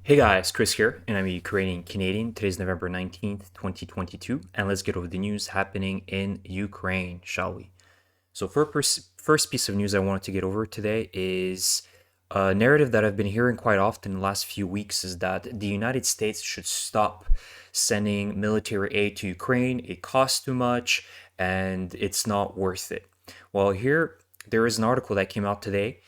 Hey guys, Chris here, and I'm a Ukrainian Canadian. Today's November 19th, 2022, and let's get over the news happening in Ukraine, shall we? So, first piece of news I wanted to get over today is a narrative that I've been hearing quite often in the last few weeks is that the United States should stop sending military aid to Ukraine. It costs too much and it's not worth it. Well, here there is an article that came out today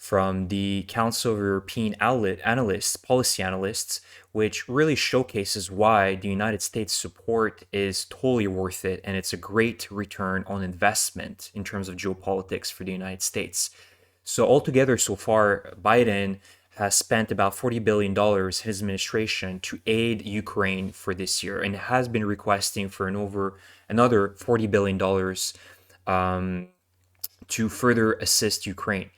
from the Council of European Analysts, policy analysts, which really showcases why the United States support is totally worth it and it's a great return on investment in terms of geopolitics for the United States. So altogether, so far, Biden has spent about $40 billion his administration to aid Ukraine for this year and has been requesting for another $40 billion to further assist Ukraine.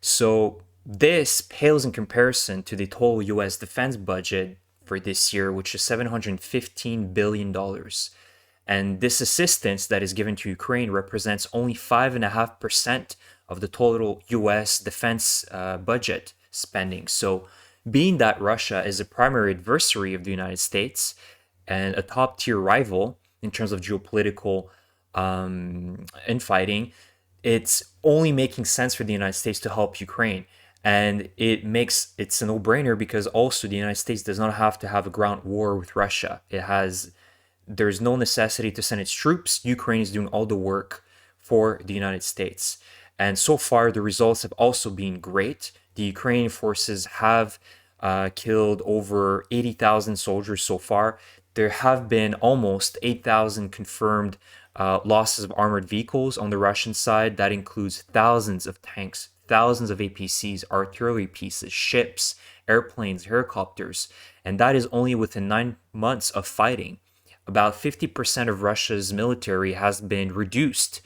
So this pales in comparison to the total US defense budget for this year, which is $715 billion. And this assistance that is given to Ukraine represents only 5.5% of the total US defense budget spending. So, being that Russia is a primary adversary of the United States and a top tier rival in terms of geopolitical infighting, it's only making sense for the United States to help Ukraine. And it's a no-brainer because also the United States does not have to have a ground war with Russia. There's no necessity to send its troops. Ukraine is doing all the work for the United States. And so far, the results have also been great. The Ukrainian forces have killed over 80,000 soldiers so far. There have been almost 8,000 confirmed losses of armored vehicles on the Russian side. That includes thousands of tanks, thousands of APCs, artillery pieces, ships, airplanes, helicopters. And that is only within 9 months of fighting. About 50% of Russia's military has been reduced.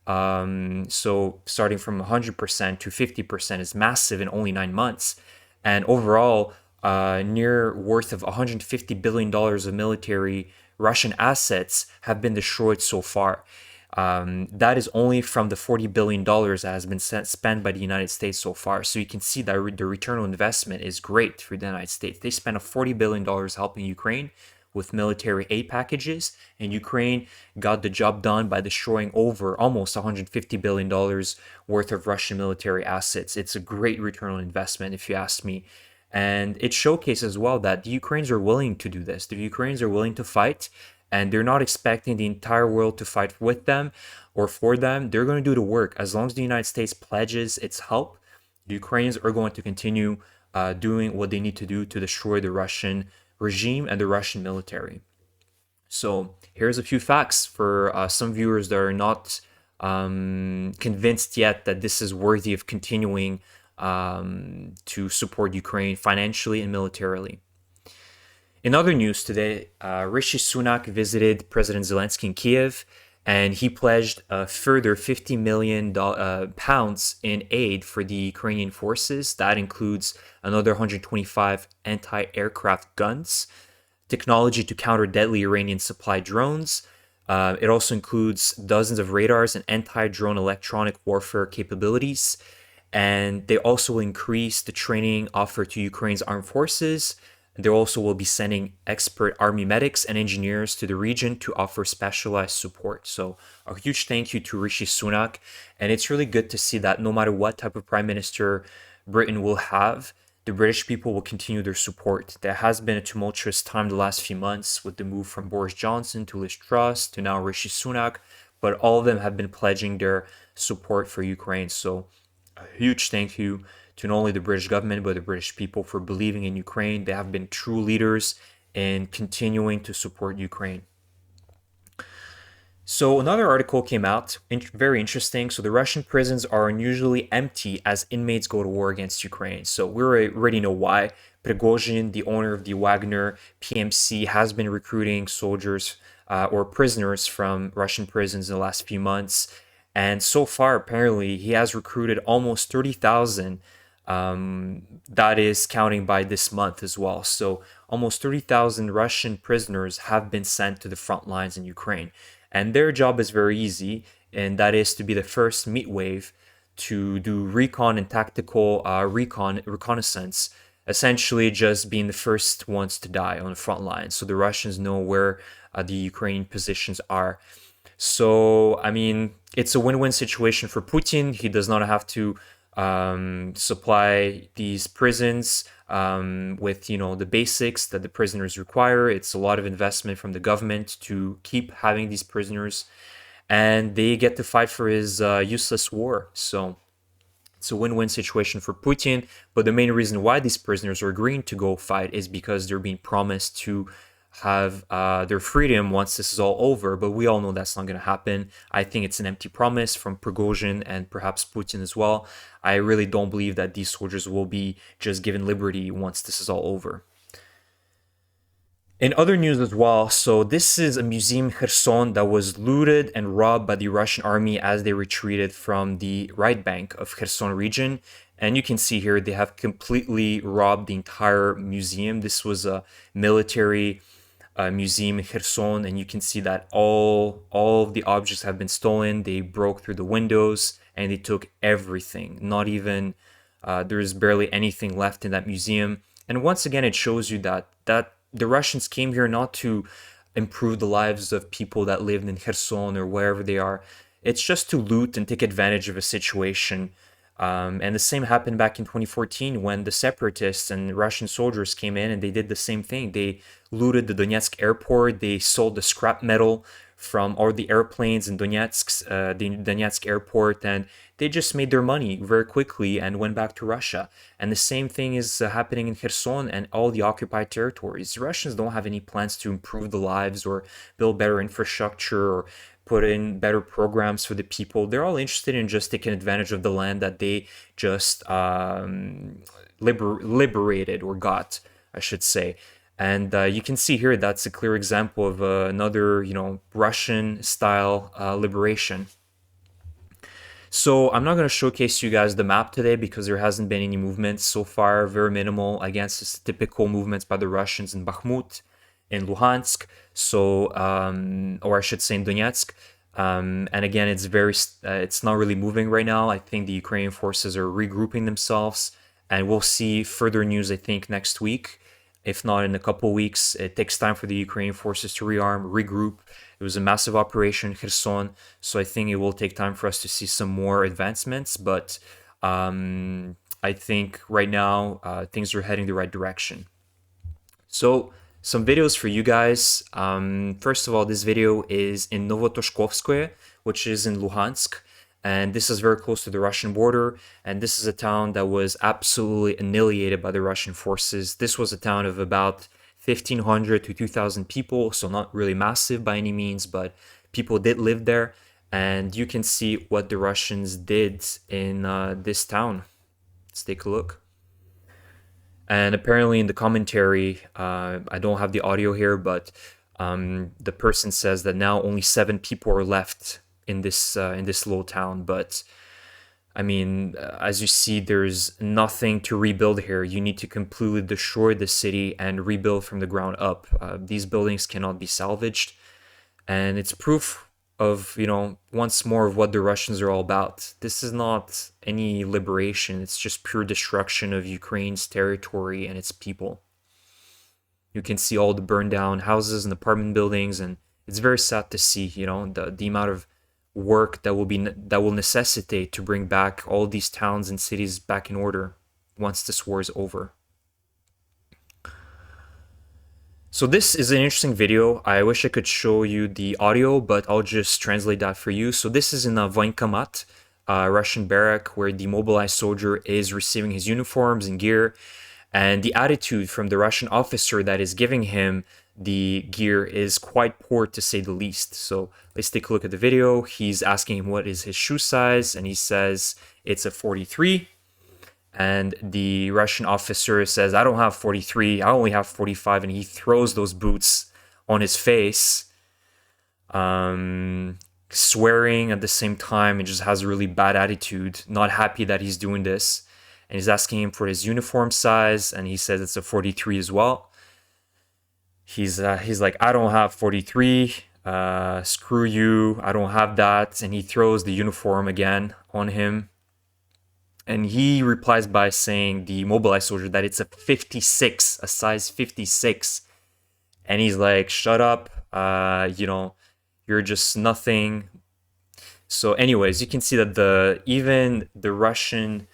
So starting from 100% to 50% is massive in only 9 months. And overall, near worth of $150 billion of military Russian assets have been destroyed so far. That is only from the $40 billion that has been spent by the United States so far. So you can see that the return on investment is great for the United States. They spent $40 billion helping Ukraine with military aid packages, and Ukraine got the job done by destroying over almost $150 billion worth of Russian military assets. It's a great return on investment, if you ask me. And it showcases as well that the Ukrainians are willing to do this. The Ukrainians are willing to fight, and they're not expecting the entire world to fight with them or for them. They're going to do the work. As long as the United States pledges its help, the Ukrainians are going to continue doing what they need to do to destroy the Russian regime and the Russian military. So here's a few facts for some viewers that are not convinced yet that this is worthy of continuing to support Ukraine financially and militarily. In other news today, Rishi Sunak visited President Zelensky in Kiev, and he pledged a further £50 million in aid for the Ukrainian forces. That includes another 125 anti-aircraft guns, technology to counter deadly Iranian supply drones. It also includes dozens of radars and anti-drone electronic warfare capabilities. And they also will increase the training offered to Ukraine's armed forces. They also will be sending expert army medics and engineers to the region to offer specialized support. So a huge thank you to Rishi Sunak. And it's really good to see that no matter what type of prime minister Britain will have, the British people will continue their support. There has been a tumultuous time the last few months with the move from Boris Johnson to Liz Truss to now Rishi Sunak, but all of them have been pledging their support for Ukraine. So a huge thank you to not only the British government, but the British people for believing in Ukraine. They have been true leaders in continuing to support Ukraine. So another article came out, very interesting. So the Russian prisons are unusually empty as inmates go to war against Ukraine. So we already know why. Prigozhin, the owner of the Wagner PMC, has been recruiting soldiers or prisoners from Russian prisons in the last few months. And so far, apparently, he has recruited almost 30,000. That is counting by this month as well. So almost 30,000 Russian prisoners have been sent to the front lines in Ukraine. And their job is very easy, and that is to be the first meat wave to do recon and tactical reconnaissance essentially just being the first ones to die on the front line. So the Russians know where the Ukrainian positions are. So, I mean, it's a win-win situation for Putin. He does not have to supply these prisons with, the basics that the prisoners require. It's a lot of investment from the government to keep having these prisoners, and they get to fight for his useless war. So it's a win-win situation for Putin. But the main reason why these prisoners are agreeing to go fight is because they're being promised to have their freedom once this is all over. But we all know that's not going to happen. I think it's an empty promise from Prigozhin and perhaps Putin as well. I really don't believe that these soldiers will be just given liberty once this is all over. In other news as well, so this is a museum in Kherson that was looted and robbed by the Russian army as they retreated from the right bank of Kherson region. And you can see here they have completely robbed the entire museum. This was a military museum in Kherson, and you can see that all of the objects have been stolen. They broke through the windows and they took everything. Not even there's barely anything left in that museum. And once again, it shows you that the Russians came here not to improve the lives of people that lived in Kherson or wherever they are. It's just to loot and take advantage of a situation. And the same happened back in 2014 when the separatists and Russian soldiers came in and they did the same thing. They looted the Donetsk airport. They sold the scrap metal from all the airplanes in the Donetsk airport, and they just made their money very quickly and went back to Russia. And the same thing is happening in Kherson and all the occupied territories. The Russians don't have any plans to improve the lives or build better infrastructure or put in better programs for the people. They're all interested in just taking advantage of the land that they just liberated or got, I should say. And you can see here that's a clear example of another, Russian-style liberation. So I'm not going to showcase you guys the map today because there hasn't been any movements so far, very minimal against the typical movements by the Russians in Bakhmut, in Luhansk, or I should say in Donetsk. And again, it's not really moving right now. I think the Ukrainian forces are regrouping themselves, and we'll see further news, I think, next week. If not in a couple weeks. It takes time for the Ukrainian forces to rearm, regroup. It was a massive operation in Kherson, so I think it will take time for us to see some more advancements. But I think right now things are heading the right direction. So some videos for you guys. First of all, this video is in Novotoshkovskoye, which is in Luhansk. And this is very close to the Russian border. And this is a town that was absolutely annihilated by the Russian forces. This was a town of about 1,500 to 2,000 people, so not really massive by any means, but people did live there. And you can see what the Russians did in this town. Let's take a look. And apparently in the commentary, I don't have the audio here, but the person says that now only 7 people are left in this little town. But I mean, as you see, there's nothing to rebuild here. You need to completely destroy the city and rebuild from the ground up. These buildings cannot be salvaged, and it's proof of, once more of what the Russians are all about. This is not any liberation. It's just pure destruction of Ukraine's territory and its people. You can see all the burned down houses and apartment buildings, and it's very sad to see, the amount of work that will necessitate to bring back all these towns and cities back in order once this war is over. So this is an interesting video. I wish I could show you the audio, but I'll just translate that for you. So this is in a voinkomat, Russian barrack, where the mobilized soldier is receiving his uniforms and gear, and the attitude from the Russian officer that is giving him the gear is quite poor, to say the least. So let's take a look at the video. He's asking him what is his shoe size, and he says it's a 43. And the Russian officer says, I don't have 43, I only have 45, and he throws those boots on his face, swearing at the same time, and just has a really bad attitude, not happy that he's doing this. And he's asking him for his uniform size, and he says it's a 43 as well. He's like, I don't have 43, screw you, I don't have that. And he throws the uniform again on him. And he replies by saying, the mobilized soldier, that it's a 56, a size 56. And he's like, shut up, you're just nothing. So anyways, you can see that even the Russian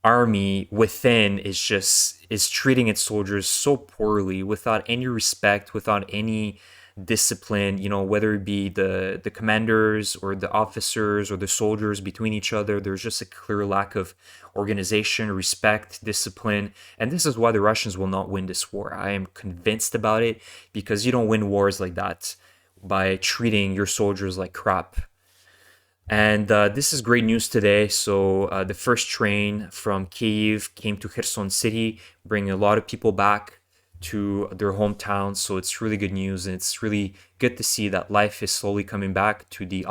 army within is treating its soldiers so poorly, without any respect, without any discipline, whether it be the commanders or the officers or the soldiers between each other. There's just a clear lack of organization, respect, discipline. And this is why the Russians will not win this war. I am convinced about it, because you don't win wars like that by treating your soldiers like crap. And this is great news today. So the first train from Kyiv came to Kherson City, bringing a lot of people back to their hometowns. So it's really good news, and it's really good to see that life is slowly coming back to the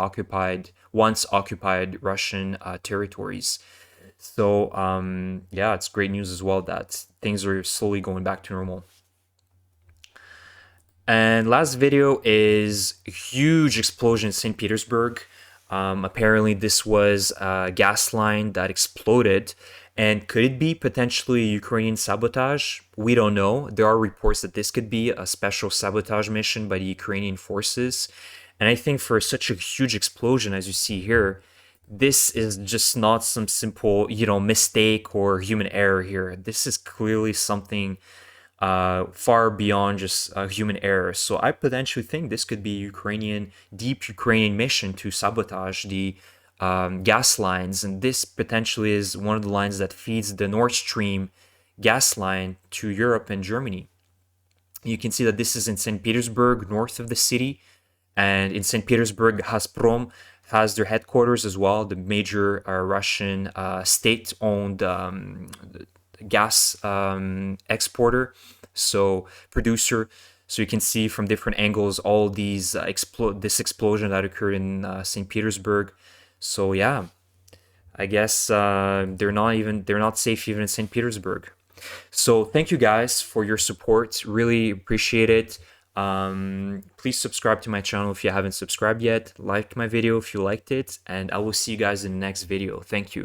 once occupied Russian territories. So yeah, it's great news as well that things are slowly going back to normal. And last video is a huge explosion in St. Petersburg. Apparently, this was a gas line that exploded. And could it be potentially Ukrainian sabotage? We don't know. There are reports that this could be a special sabotage mission by the Ukrainian forces. And I think for such a huge explosion, as you see here, this is just not some simple, mistake or human error here. This is clearly something far beyond just human error. So I potentially think this could be deep Ukrainian mission to sabotage the gas lines. And this potentially is one of the lines that feeds the Nord Stream gas line to Europe and Germany. You can see that this is in St. Petersburg, north of the city. And in St. Petersburg, Gazprom has their headquarters as well, the major Russian state-owned gas exporter, so producer. So you can see from different angles all these this explosion that occurred in St. Petersburg. So yeah, I guess they're not safe even in St. Petersburg. So thank you guys for your support. Really appreciate it. Please subscribe to my channel if you haven't subscribed yet. Like my video if you liked it, and I will see you guys in the next video. Thank you.